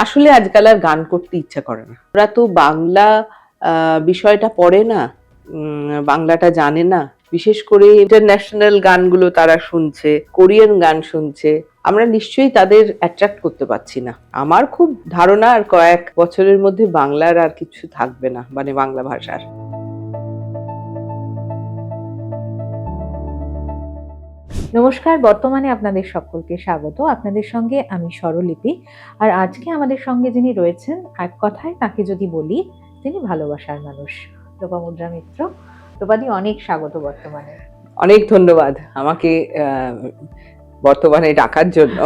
আসলে আজকাল আর গান করতে ইচ্ছা করে না। ওরা তো বাংলা বিষয়টা পড়ে না, বাংলাটা জানে না। বিশেষ করে ইন্টারন্যাশনাল গানগুলো তারা শুনছে, কোরিয়ান গান শুনছে। আমরা নিশ্চয়ই তাদের অ্যাট্রাক্ট করতে পারছি না। আমার খুব ধারণা আর কয়েক বছরের মধ্যে বাংলার আর কিছু থাকবে না, মানে বাংলা ভাষার। নমস্কার, বর্তমানে আপনাদের সকলকে স্বাগত। আপনাদের সঙ্গে আমি স্বরলিপি। আর আজকে আমাদের সঙ্গে যিনি রয়েছেন, এক কথায় তাকে যদি বলি, তিনি ভালোবাসার মানুষ, লোপামুদ্রা মিত্র। লোপাদি, অনেক স্বাগত বর্তমানে। অনেক ধন্যবাদ আমাকে বর্তমানে ডাকার জন্য।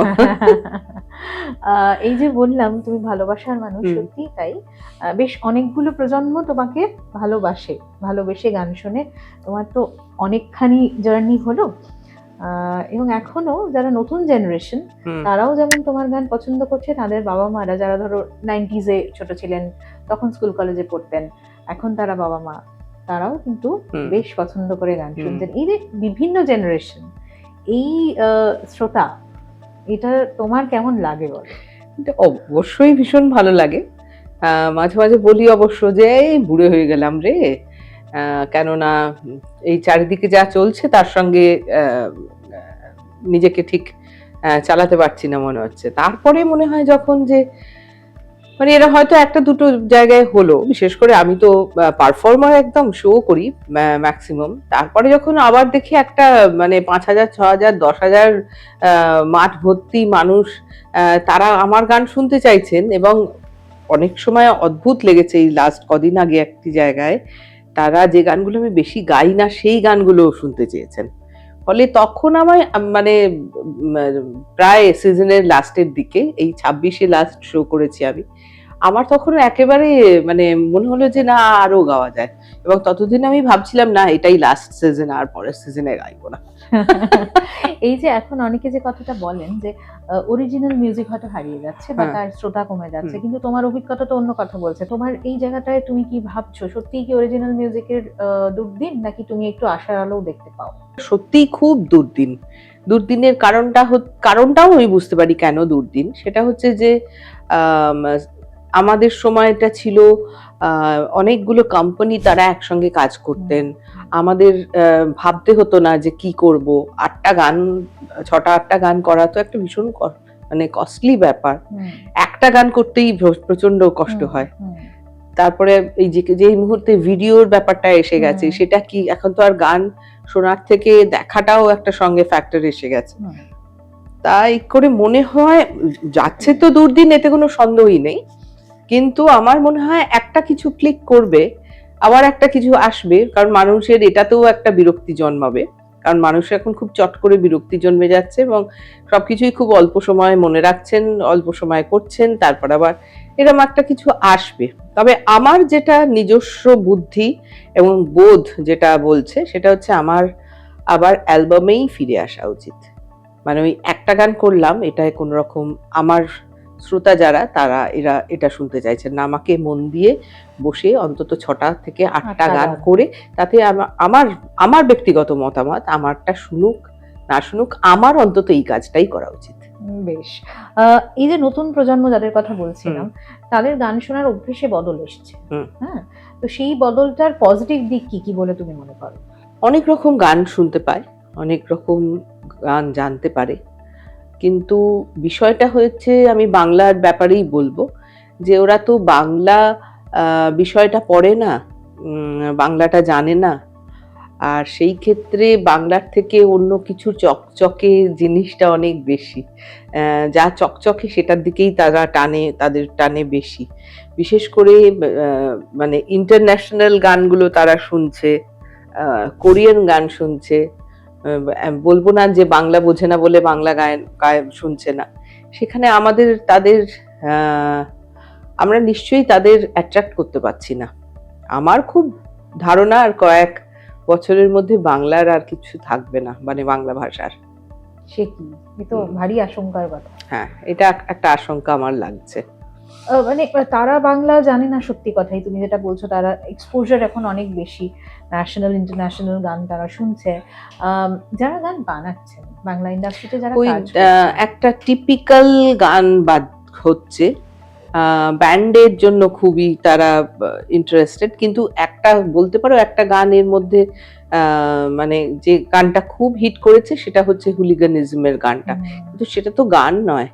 এই যে বললাম তুমি ভালোবাসার মানুষ, সত্যি তাই। বেশ অনেকগুলো প্রজন্ম তোমাকে ভালোবেসে গান শুনে তোমার তো অনেকখানি জার্নি হলো। এবং এখনো যারা নতুন জেনারেশন, তারাও যেমন তোমার গান পছন্দ করছে, তাদের বাবা মারা যারা ধরো 90s ছোট ছিলেন, তখন স্কুল কলেজে পড়তেন, এখন তারা বাবা মা, তারাও কিন্তু বেশ পছন্দ করে গান শুনতেন। এই যে বিভিন্ন জেনারেশন, এই শ্রোতা, এটা তোমার কেমন লাগে বলো? অবশ্যই ভীষণ ভালো লাগে। মাঝে মাঝে বলি অবশ্য যে এই বুড়ো হয়ে গেলাম রে, কেননা এই চারিদিকে যা চলছে তার সঙ্গে নিজেকে ঠিক চালাতে পারছি না মনে হচ্ছে। তারপরে মনে হয় যখন যে মানে এরা হয়তো একটা দুটো জায়গায় হলো, বিশেষ করে আমি তো পারফর্মার, একদম শো করি ম্যাক্সিমাম। তারপরে যখন আবার দেখি একটা মানে 5,000, 6,000, 10,000 মাঠ ভর্তি মানুষ তারা আমার গান শুনতে চাইছেন, এবং অনেক সময় অদ্ভুত লেগেছে এই লাস্ট কদিন আগে একটি জায়গায় তারা যে গানগুলো আমি বেশি গাই না সেই গানগুলো শুনতে চেয়েছেন। ফলে তখন আমার মানে প্রায় সিজনের লাস্টের দিকে, এই 26-এ লাস্ট শো করেছি আমি, আমার তখন একেবারে মানে মনে হলো যে না আরো গাওয়া যায়, এবং ততদিন আমি ভাবছিলাম না এটাই লাস্ট সিজন, আর পরের সিজনে গাইবো না। এই যে এখন অনেকে যে কথাটা বলেন যে অরিজিনাল মিউজিক হয়তো হারিয়ে যাচ্ছে বা তার শ্রোতা কমে যাচ্ছে, কিন্তু তোমার অভিজ্ঞতা তো অন্য কথা বলছে। তোমার এই জায়গাটায় তুমি কি ভাবছো, সত্যিই কি অরিজিনাল মিউজিকের দুর্দিন, নাকি তুমি একটু আশার আলোও দেখতে পাও? সত্যিই খুব দুর্দিনের কারণটাও আমি বুঝতে পারি কেন দুর্দিন। সেটা হচ্ছে যে আমাদের সময়টা ছিল অনেকগুলো কোম্পানি তারা একসঙ্গে কাজ করতেন। আমাদের ভাবতে হতো না যে কি করব। 6টা-8টা গান করা তো একটা ভীষণ মানে কস্টলি ব্যাপার। একটা গান করতেই প্রচন্ড কষ্ট হয়। তারপরে এই যে মুহূর্তে ভিডিওর ব্যাপারটা এসে গেছে, সেটা কি এখন তো আর গান শোনার থেকে দেখাটাও একটা সঙ্গে ফ্যাক্টর এসে গেছে। তাই করে মনে হয় যাচ্ছে তো দুর্দিন, এতে কোনো সন্দেহই নেই, কিন্তু আমার মনে হয় একটা কিছু ক্লিক করবে, আবার একটা কিছু আসবে, কারণ মানুষের এটাতেও একটা বিরক্তি জন্মাবে, কারণ মানুষ এখন খুব চট করে বিরক্তি জন্মে যাচ্ছে এবং সবকিছুই খুব অল্প সময় মনে রাখছেন, অল্প সময় করছেন, তারপর আবার এরকম একটা কিছু আসবে। তবে আমার যেটা নিজস্ব বুদ্ধি এবং বোধ যেটা বলছে, সেটা হচ্ছে আমার আবার অ্যালবামেই ফিরে আসা উচিত। মানে ওই একটা গান করলাম, এটায় কোন রকম আমার শ্রোতা যারা তারা এটা শুনতে চাইছেন না, আমাকে মন দিয়ে বসে অন্তত 6টা থেকে 8টা গান করে, তাতে আমার ব্যক্তিগত মতামত, আমারটা শুনুক না শুনুক, আমার অন্তত এই কাজটাই করা উচিত। বেশ। এই যে নতুন প্রজন্ম যাদের কথা বলছিলাম, তাদের গান শোনার অভ্যেসে বদল এসছে, হ্যাঁ, তো সেই বদলটার পজিটিভ দিক কি কি বলে তুমি মনে করো? অনেক রকম গান শুনতে পায়, অনেক রকম গান জানতে পারে, কিন্তু বিষয়টা হচ্ছে আমি বাংলার ব্যাপারেই বলবো যে ওরা তো বাংলা বিষয়টা পড়ে না, বাংলাটা জানে না। আর সেই ক্ষেত্রে বাংলার থেকে অন্য কিছু চকচকে জিনিসটা অনেক বেশি, যা চকচকে সেটার দিকেই তাদের টানে বেশি। বিশেষ করে মানে ইন্টারন্যাশনাল গানগুলো তারা শুনছে, কোরিয়ান গান শুনছে। বলবো না যে বাংলা বোঝে না বলে বাংলা গান শুনছে না, সেখানে তাদের আমরা নিশ্চয়ই তাদের অ্যাট্রাক্ট করতে পারছি না। আমার খুব ধারণা আর কয়েক বছরের মধ্যে বাংলার আর কিছু থাকবে না, মানে বাংলা ভাষার। সে কি, এ তো ভারী আশঙ্কার কথা। হ্যাঁ, এটা একটা আশঙ্কা আমার লাগছে। মানে তারা বাংলা জানে না, সত্যি কথাই তুমি যেটা বলছো, তারা এক্সপোজার এখন অনেক বেশি, ন্যাশনাল ইন্টারন্যাশনাল গান তারা শুনছে। যারা গান বানাচ্ছেন বাংলা ইন্ডাস্ট্রিতে, যারা কাজ করছেন, একটা টিপিক্যাল গান হচ্ছে, ব্যান্ডের জন্য খুবই তারা ইন্টারেস্টেড, কিন্তু একটা বলতে পারো একটা গানের মধ্যে মানে যে গানটা খুব হিট করেছে সেটা হচ্ছে হুলিগানিজমের গানটা, কিন্তু সেটা তো গান নয়,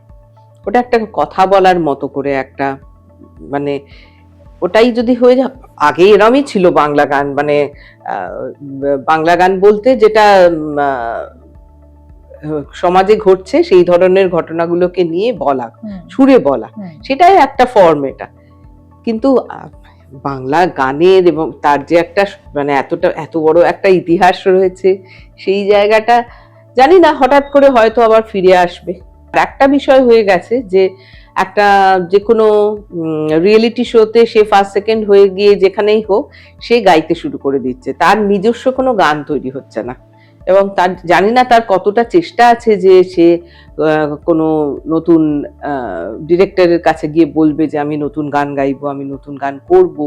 ওটা একটা কথা বলার মতো করে একটা, মানে ওটাই যদি হয়ে যায়, আগে এরমই ছিল বাংলা গান, মানে বাংলা গান বলতে যেটা সমাজে ঘটছে সেই ধরনের ঘটনাগুলোকে নিয়ে বলা, সুরে বলা, সেটাই একটা ফর্ম এটা। কিন্তু বাংলা গানের এবং তার যে একটা মানে এত বড় একটা ইতিহাস রয়েছে, সেই জায়গাটা জানি না হঠাৎ করে হয়তো আবার ফিরে আসবে। আর একটা বিষয় হয়ে গেছে যে একটা যে কোনো রিয়েলিটি শোতে সে ফার্স্ট সেকেন্ড হয়ে গিয়ে যেখানেই হোক সে গাইতে শুরু করে দিচ্ছে, তার নিজস্ব কোনো গান তৈরি হচ্ছে না। এবং তার জানি না তার কতটা চেষ্টা আছে যে সে কোনো নতুন ডিরেক্টরের কাছে গিয়ে বলবে যে আমি নতুন গান গাইবো, আমি নতুন গান করব,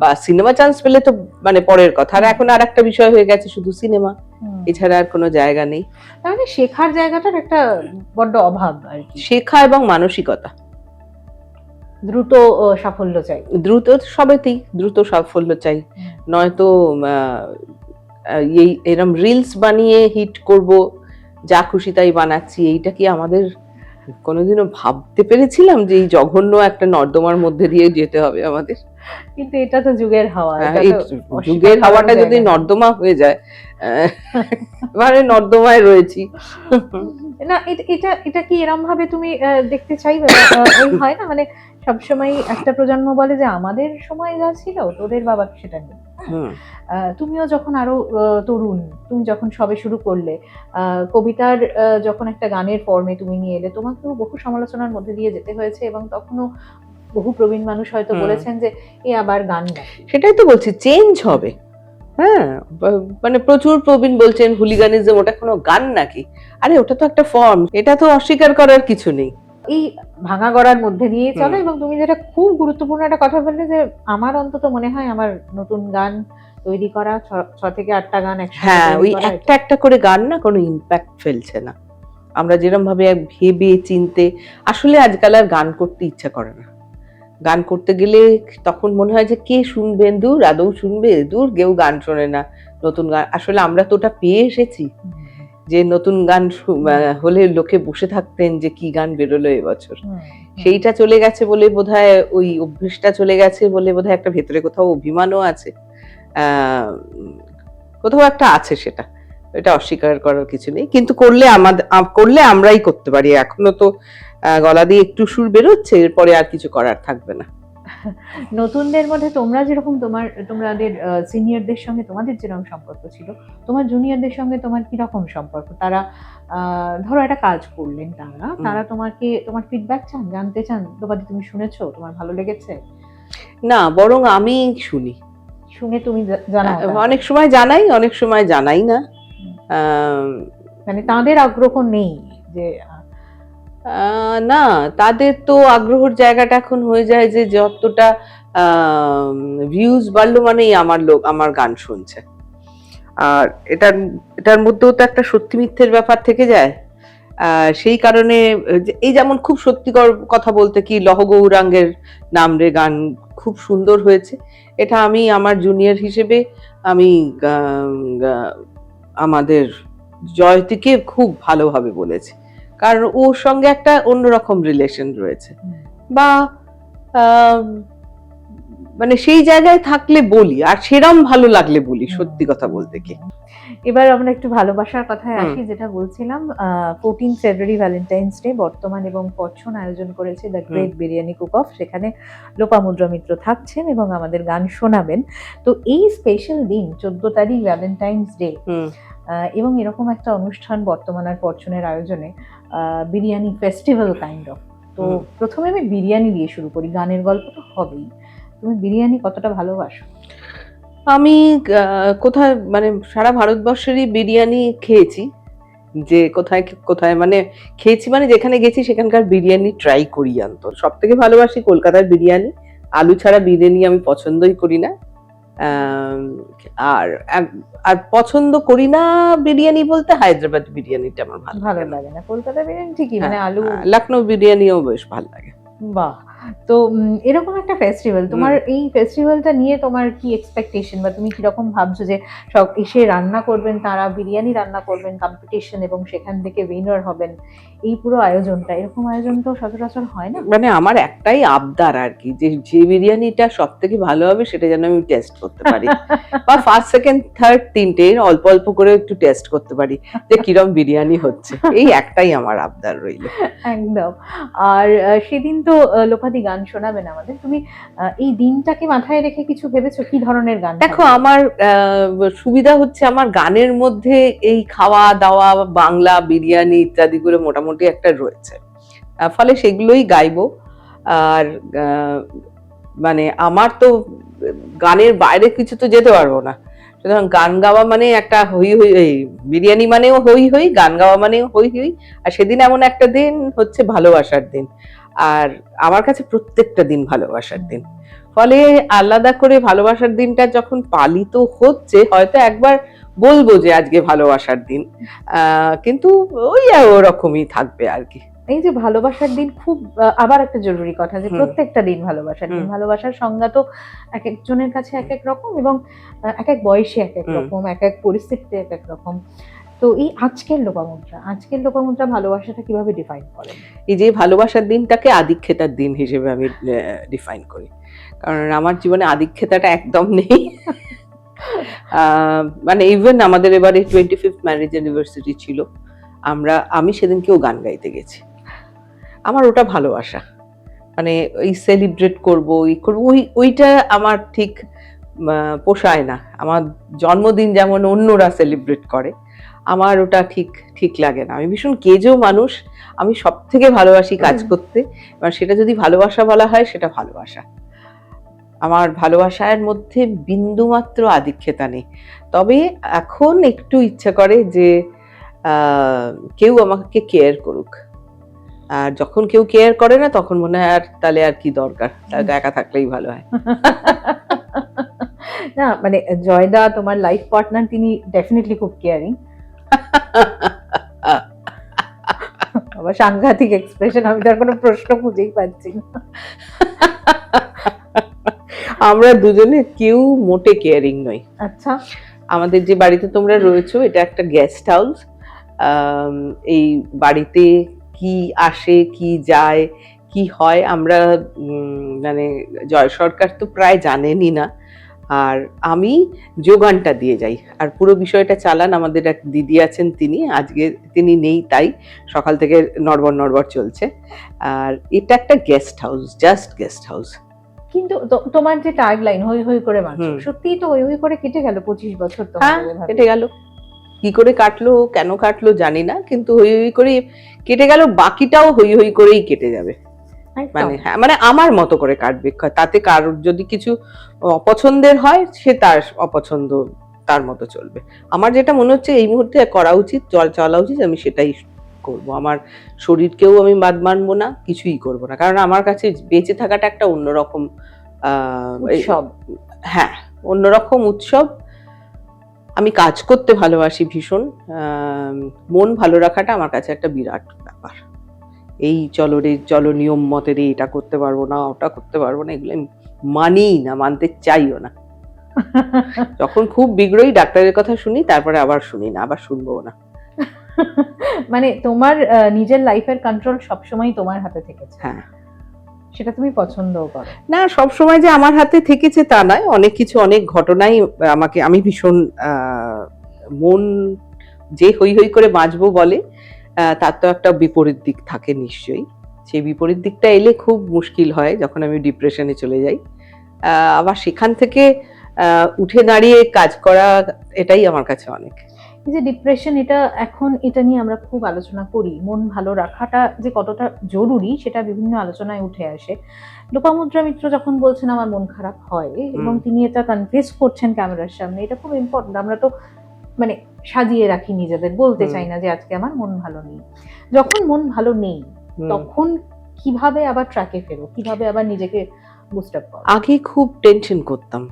বা সিনেমা চান্স পেলে তো মানে পরের কথা। আর এখন আর একটা বিষয় হয়ে গেছে শুধু সিনেমা, এছাড়া আর কোনো জায়গা নেই। তাহলে শেখার জায়গাটার একটা বড্ড অভাব আর কি। শেখা এবং মানসিকতা, দ্রুত সাফল্য চাই, দ্রুত সবেতেই দ্রুত সাফল্য চাই, নয়তো এই এরম রিলস বানিয়ে হিট করব, যা খুশি তাই বানাচ্ছি, এইটা কি আমাদের কোনোদিনও ভাবতে পেরেছিলাম যে এই জঘন্য একটা নর্দমার মধ্যে দিয়ে যেতে হবে আমাদের? কিন্তু এটা তো যুগের হাওয়া, যুগের হাওয়াটা যদি নর্দমা হয়ে যায়, মানে নর্দমায় রয়েছি। না এটা এটা কি এরম ভাবে তুমি দেখতে চাইবে? ওই হয় না মানে সবসময় একটা প্রজন্ম বলে যে আমাদের সময় যা ছিল তোদের বাবা সেটা নেই। তুমিও যখন আরো তরুণ, তুমি যখন সবে শুরু করলে, কবিতার যখন একটা গানের ফর্মে তুমি নিয়ে এলে, তোমাকেও বহু সমালোচনার মধ্যে দিয়ে যেতে হয়েছে, এবং তখনও বহু প্রবীণ মানুষ হয়তো বলেছেন যে এ আবার গান গায়। সেটাই তো বলছি, চেঞ্জ হবে। হ্যাঁ, মানে প্রচুর প্রবীণ বলছেন হুলিগানিজম ওটা কোনো গান নাকি? আরে ওটা তো একটা ফর্ম, এটা তো অস্বীকার করার কিছু নেই। এই ভাঙা গড়ার মধ্যে নিয়ে চলো। এবং তুমি যেটা খুব গুরুত্বপূর্ণ একটা কথা বললে, যে আমার অন্তত মনে হয় আমার নতুন গান তৈরি করা 6 থেকে 8টা গান একসাথে, হ্যাঁ, ওই একটা একটা করে গান না কোনো ইম্প্যাক্ট ফেলছে না। আমরা যেরকম ভাবে ভেবে চিনতে, আসলে আজকাল আর গান করতে ইচ্ছা করে না। গান করতে গেলে তখন মনে হয় যে কে শুনবেন, দূর আদৌ শুনবে, দূর কেউ গান শোনে না নতুন গান। আসলে আমরা তো ওটা পেয়ে এসেছি যে নতুন গান হলে লোকে বসে থাকতেন যে কি গান বেরোলো এবছর, সেইটা চলে গেছে বলে বোধহয়, ওই অভ্যেসটা চলে গেছে বলে বোধহয় একটা ভেতরে কোথাও অভিমানও আছে, কোথাও একটা আছে, সেটা এটা অস্বীকার করার কিছু নেই। কিন্তু করলে আমরাই করতে পারি। এখনো তো গলা দিয়ে একটু সুর বেরোচ্ছে, এরপরে আর কিছু করার থাকবে না। নতুনদের মধ্যে তোমরা যেরকম তোমাদের সিনিয়রদের সঙ্গে তোমাদের যেরকম সম্পর্ক ছিল, তোমার জুনিয়রদের সঙ্গে তোমার কি রকম সম্পর্ক? তারা ধরো একটা কাজ করলেন, তারা তোমার ফিডব্যাক চান, জানতে চান দ্রৌপদী তুমি শুনেছো, তোমার ভালো লেগেছে? না, বরং আমি শুনে তুমি জানাও। অনেক সময় জানাই, অনেক সময় জানাই না। মানে তাদের আগ্রহ নেই যে? না, তাদের তো আগ্রহের জায়গাটা এখন হয়ে যায় যে যতটা ভিউজ বাড়লো মানেই আমার গান শুনছে। আর এটার মধ্যেও তো একটা সত্যি মিথ্যের ব্যাপার থেকে যায়। সেই কারণে এই যেমন খুব সত্যিকর কথা বলতে কি লহ গৌরাঙ্গের নাম রে গান খুব সুন্দর হয়েছে, এটা আমি আমার জুনিয়র হিসেবে আমি আমাদের জয়তীকে খুব ভালোভাবে বলেছি, কারণ ওর সঙ্গে একটা অন্যরকম রিলেশন রয়েছে, বা মানে সেই জায়গায় থাকলে বলি, আর সেরম ভালো লাগলে বলি, সত্যি কথা বলতে কি। এবার আমরা একটু ভালোবাসার কথায় আসি, যেটা বলছিলাম 14 ফেব্রুয়ারি ভ্যালেন্টাইন্স ডে বর্তমান এবং পছন আয়োজন করেছে the great biryani cook of. সেখানে লোপামুদ্রা মিত্র থাকছেন এবং আমাদের গান শোনাবেন। তো এই স্পেশাল দিন 14 তারিখ ভ্যালেন্টাইন্স ডে, এবং এরকম একটা অনুষ্ঠান বর্তমান আর পছনের আয়োজনে, বিরিয়ানি ফেস্টিভ্যাল কাইন্ড অফ। তো প্রথমে আমি বিরিয়ানি দিয়ে শুরু করি, গানের গল্প তো হবেই। তুমি বিরিয়ানি কতটা ভালোবাসো? আমি কোথায় মানে সারা ভারতবর্ষেরই বিরিয়ানি খেয়েছি, যে কোথায় কোথায় মানে খেয়েছি, মানে যেখানে গেছি সেখানকার বিরিয়ানি ট্রাই করি। সব থেকে ভালোবাসি কলকাতার বিরিয়ানি, আলু ছাড়া বিরিয়ানি আমি পছন্দই করি না। আর পছন্দ করি না বিরিয়ানি বলতে হায়দ্রাবাদ বিরিয়ানিটা আমার ভালো লাগে না। কলকাতা বিরিয়ানি ঠিকই, মানে আলু, লখনৌ বিরিয়ানিও বেশ ভালো লাগে। বাহ, তো এরকম একটা ফেস্টিভ্যাল, তোমার এই ফেস্টিভ্যালটা নিয়ে তোমার কি এক্সপেকটেশন, বা তুমি কিরকম ভাবছো যে সব এসে রান্না করবেন, তারা বিরিয়ানি রান্না করবেন, কম্পিটিশন, এবং সেখান থেকে উইনার হবেন, এই পুরো আয়োজনটা, এরকম আয়োজন তো সচরাচর হয় না। মানে আমার একটাই আবদার আর কি, যে যে বিরিয়ানিটা সব থেকে ভালো হবে সেটা যেন আমি টেস্ট করতে পারি, বা ফার্স্ট সেকেন্ড থার্ড তিনটে অল্প অল্প করে একটু টেস্ট করতে পারি যে কিরম বিরিয়ানি হচ্ছে, এই একটাই আমার আবদার রইল। একদম। আর সেদিন তো লোপাদি গান শোনাবেন আমাদের, তুমি এই দিনটাকে মাথায় রেখে কিছু ভেবেছো কি ধরনের গান? দেখো, আমার সুবিধা হচ্ছে আমার গানের মধ্যে এই খাওয়া দাওয়া, বাংলা বিরিয়ানি ইত্যাদি গুলো মোটামুটি একটা রয়েছে, ফলে সেগুলোই গাইবো। আর মানে আমার তো গানের বাইরে কিছু তো যেতে পারবো না, সুতরাং গান গাওয়া মানে একটা হই হই, এই বিরিয়ানি মানেও হই হই, গান গাওয়া মানেও হই হই। আর সেদিন এমন একটা দিন হচ্ছে ভালোবাসার দিন, আর আমার কাছে প্রত্যেকটা দিন ভালোবাসার দিন, ফলে আলাদা করে ভালোবাসার দিনটা যখন পালিত হচ্ছে হয়তো একবার বলবো যে আজকে ভালোবাসার দিন, কিন্তু ওই ওরকমই থাকবে আর কি। এই যে ভালোবাসার দিন, খুব আবার একটা জরুরি কথা, যে প্রত্যেকটা দিন ভালোবাসার দিন। ভালোবাসার সংজ্ঞা তো এক একজনের কাছে এক এক রকম, এবং এক এক বয়সে এক এক রকম, এক এক পরিস্থিতিতে এক এক রকম। তো এই আজকের লোপামুদ্রা ভালোবাসাটা কিভাবে ডিফাইন করে? এই যে ভালোবাসার দিনটাকে আদিক্ষেতার দিন হিসেবে আমি ডিফাইন করি, কারণ আমার জীবনে আদিক্ষেতাটা একদম নেই। মানে ইভেন আমাদের এবারে 25th ম্যারেজ অ্যানিভার্সারি ছিল, আমি সেদিনকেও গান গাইতে গেছি। আমার ওটা ভালোবাসা, মানে ওই সেলিব্রেট করবো, ওইটা আমার ঠিক পোষায় না। আমার জন্মদিন যেমন অন্যরা সেলিব্রেট করে, আমার ওটা ঠিক লাগে না। আমি ভীষণ কেজো মানুষ, আমি সব থেকে ভালোবাসি কাজ করতে, এবার সেটা যদি ভালোবাসা বলা হয় সেটা ভালোবাসা। আমার ভালোবাসার মধ্যে বিন্দুমাত্র আধিক্যতা নেই। তবে এখন একটু ইচ্ছা করে যে কেউ আমাকে কেয়ার করুক, আর যখন কেউ কেয়ার করে না তখন মনে হয় আর তাহলে আর কি দরকার, তাহলে একা থাকলেই ভালো হয়। না মানে জয়দা তোমার লাইফ পার্টনার, তিনি ডেফিনেটলি খুব কেয়ারিং। আবার সাংঘাতিক এক্সপ্রেশন, আমি তার কোনো প্রশ্ন খুঁজেই পাচ্ছি না। আমরা দুজনে কেউ মোটে কেয়ারিং নই। আচ্ছা, আমাদের যে বাড়িতে তোমরা রয়েছো এটা একটা গেস্ট হাউস। এই বাড়িতে কি আসে কি যায় কি হয় আমরা মানে জয় সরকার তো প্রায় জানেনই না, আর আমি যোগানটা দিয়ে যাই, আর পুরো বিষয়টা চালান আমাদের এক দিদি আছেন, তিনি নেই, তাই সকাল থেকে নড়বড় চলছে। আর এটা একটা guest house, just guest house. কিন্তু তোমার যে ট্যাগ লাইন হই হই করে বাঁচো, সত্যিই তো হই হই করে কেটে গেল 25 বছর। তো কেটে গেল, কি করে কাটলো কেন কাটলো জানি না, কিন্তু হই হই করে কেটে গেল, বাকিটাও হই হই করেই কেটে যাবে। মানে হ্যাঁ, মানে আমার মতো করে কাটবে, তাতে কারোর যদি কিছু অপছন্দের হয় সে তার অপছন্দ তার মতো চলবে। আমার যেটা মনে হচ্ছে এই মুহূর্তে করা উচিত, চলা উচিত, আমি সেটাই করব। আমার শরীরকেও আমি বাদ মানবো না, কিছুই করব না, কারণ আমার কাছে বেঁচে থাকাটা একটা অন্যরকম উৎসব। হ্যাঁ, অন্যরকম উৎসব। আমি কাজ করতে ভালোবাসি ভীষণ, মন ভালো রাখাটা আমার কাছে একটা বিরাট ব্যাপার। এই চলো নিয়ম মতে রে, এটা করতে পারবো না ওটা করতে পারবো না, এগুলো মানিই না, মানতে চাইও না। যখন খুব বিগড়ই ডাক্তারের কথা শুনি, তারপরে আবার শুনি না, আবার শুনবো না। মানে তোমার নিজের লাইফের কন্ট্রোল সবসময় তোমার হাতে থেকেছে। হ্যাঁ, সেটা তুমি পছন্দও করো। না, সবসময় যে আমার হাতে থেকেছে তা নয়, অনেক ঘটনাই আমি ভীষণ মন যে হই হই করে বাঁচবো বলে, তার তো একটা বিপরীত দিক থাকে নিশ্চয়ই। সেই বিপরীত দিকটা এলে খুব মুশকিল হয়, যখন আমি ডিপ্রেশনে চলে যাই। আবার সেখান থেকে উঠে দাঁড়িয়ে কাজ করা, এটাই আমার কাছে অনেক। এই যে ডিপ্রেশন, এটা নিয়ে আমরা খুব আলোচনা করি, মন ভালো রাখাটা যে কতটা জরুরি সেটা বিভিন্ন আলোচনায় উঠে আসে। লোপামুদ্রা মিত্র যখন বলছেন আমার মন খারাপ হয়, এবং তিনি এটা কনফেস করছেন ক্যামেরার সামনে, এটা খুব ইম্পর্টেন্ট। আমরা তো মানে সাজিয়ে রাখি নিজেদের, বলতে চাই না যে আজকে আমার মন ভালো নেই। যখন মন ভালো নেই তখন কিভাবে আবার ট্র্যাকে ফেরো, কিভাবে আবার নিজেকে বুস্ট আপ করো? আগে খুব টেনশন করতাম,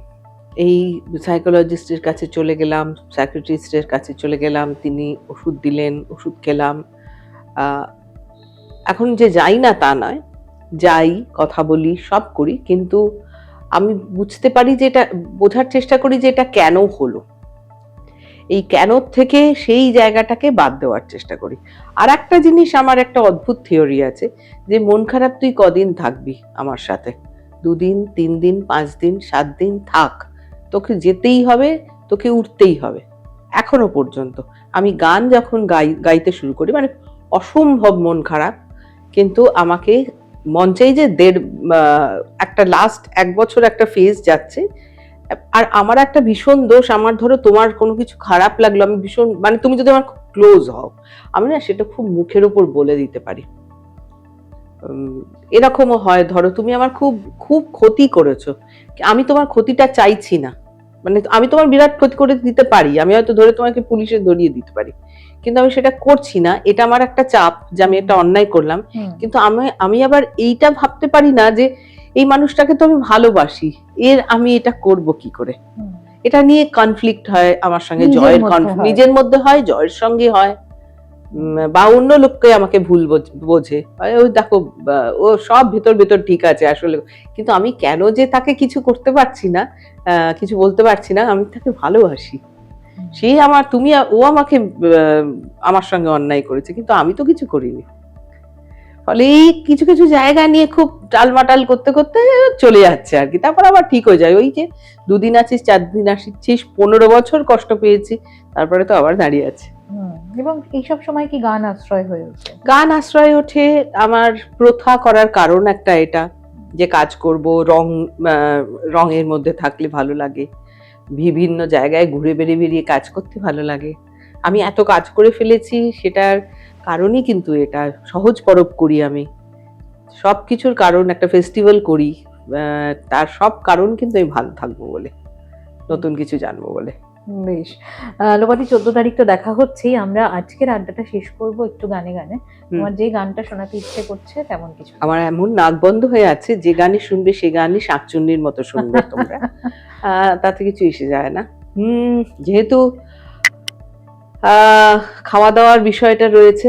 এই সাইকোলজিস্টের কাছে চলে গেলাম, সাইকিয়াট্রিস্টের কাছে চলে গেলাম, তিনি ওষুধ দিলেন, ওষুধ খেলাম। এখন যে যাই না তা নয়, যাই, কথা বলি, সব করি, কিন্তু আমি বুঝতে পারি যে এটা, বোঝার চেষ্টা করি যে এটা কেন হলো। এই কেন থেকে সেই জায়গাটাকে বাদ দেওয়ার চেষ্টা করি। আর একটা জিনিস, আমার একটা অদ্ভুত থিওরি আছে যে মন খারাপ তুই কদিন থাকবি আমার সাথে, 2 দিন, 3 দিন, 5 দিন, 7 দিন থাক, তোকে যেতেই হবে, তোকে উঠতেই হবে। এখনো পর্যন্ত আমি গান যখন গাইতে শুরু করি, মানে অসম্ভব মন খারাপ, কিন্তু আমাকে মঞ্চেই যে একটা লাস্ট 1 বছর একটা ফেজ যাচ্ছে। আর আমার একটা ভীষণ দোষ, আমার ধরো তোমার কোনো কিছু খারাপ লাগলো, আমি ভীষণ, মানে তুমি যদি আমার খুব ক্লোজ হও, আমি না সেটা খুব মুখের উপর বলে দিতে পারি। এরকমও হয়, ধরো তুমি আমার খুব খুব ক্ষতি করেছো, আমি তোমার ক্ষতিটা চাইছি না, মানে আমি তোমার বিরাট ক্ষতি করে দিতে পারি, আমি হয়তো ধরে তোমাকে পুলিশে ধরিয়ে দিতে পারি, কিন্তু আমি সেটা করছি না। এটা আমার একটা চাপ যে আমি একটা অন্যায় করলাম, কিন্তু আমি আবার এইটা ভাবতে পারি না যে এই মানুষটাকে তো আমি ভালোবাসি, আমি এটা করব কি করে। এটা নিয়ে কনফ্লিক্ট হয় আমার সঙ্গে, জয়ের কনফ্লিক্ট নিজের মধ্যে হয়, জয়ের সঙ্গে হয়, বা অন্য লোককে আমাকে ভুল বোঝে, ওই দেখো ও সব ভেতর ভেতর ঠিক আছে আসলে, কিন্তু আমি কেন যে তাকে কিছু করতে পারছি না, কিছু বলতে পারছি না, আমি তাকে ভালোবাসি। সে আমার, ও আমাকে আমার সঙ্গে অন্যায় করেছে, কিন্তু আমি তো কিছু করিনি। ফলে এই কিছু কিছু জায়গা নিয়ে খুব টালমাটাল করতে করতে চলে যাচ্ছে আর কি, তারপর আবার ঠিক হয়ে যায়। ওই যে 2 দিন আছিস, 4 দিন আসিস, 15 বছর কষ্ট পেয়েছি, তারপরে তো আবার দাঁড়িয়ে আছে। এবং এইসব সময় কি গান আশ্রয় হয়ে ওঠে? গান আশ্রয় ওঠে। আমার প্রথা করার কারণ একটা এটা, যে কাজ করব, রঙের মধ্যে থাকলে ভালো লাগে, বিভিন্ন জায়গায় ঘুরে বেরিয়ে কাজ করতে ভালো লাগে। আমি এত কাজ করে ফেলেছি, সেটার কারণই কিন্তু এটা। সহজ পরব করি আমি, সবকিছুর কারণ একটা ফেস্টিভ্যাল করি, তার সব কারণ কিন্তু আমি ভালো থাকবো বলে, নতুন কিছু জানবো বলে। বেশ, লোপাদি 14 তারিখ তো দেখা হচ্ছেই, আমরা আজকের আড্ডাটা শেষ করব একটু গানে গানে। তোমার যে গানটা শোনাতে ইচ্ছে করছে তেমন কিছু? আমার এমন নাক বন্ধ হয়ে আছে, যে গানই শুনবে সে গানই শাকচুন্নির মতো শুনবে তোমরা, তাতে কিছু এসে যায় না। যেহেতু খাওয়া দাওয়ার বিষয়টা রয়েছে,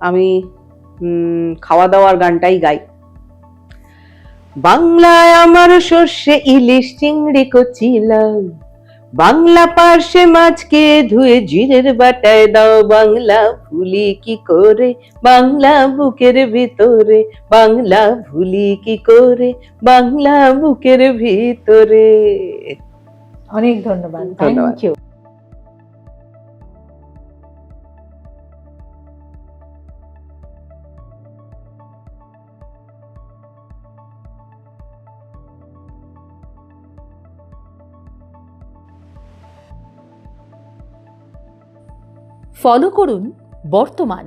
আমি খাওয়া দাওয়ার গানটাই গাই। বাংলায় আমার সর্ষে ইলিশ চিংড়ি কচিলাম, বাংলা পার্শে মাছকে ধুয়ে জিরের বাটায় দাও, বাংলা ভুলি কি করে বাংলা বুকের ভিতরে, বাংলা ভুলি কি করে বাংলা বুকের ভিতরে। অনেক ধন্যবাদ। ধন্যবাদ। Thank you. ফলো করুন বর্তমান।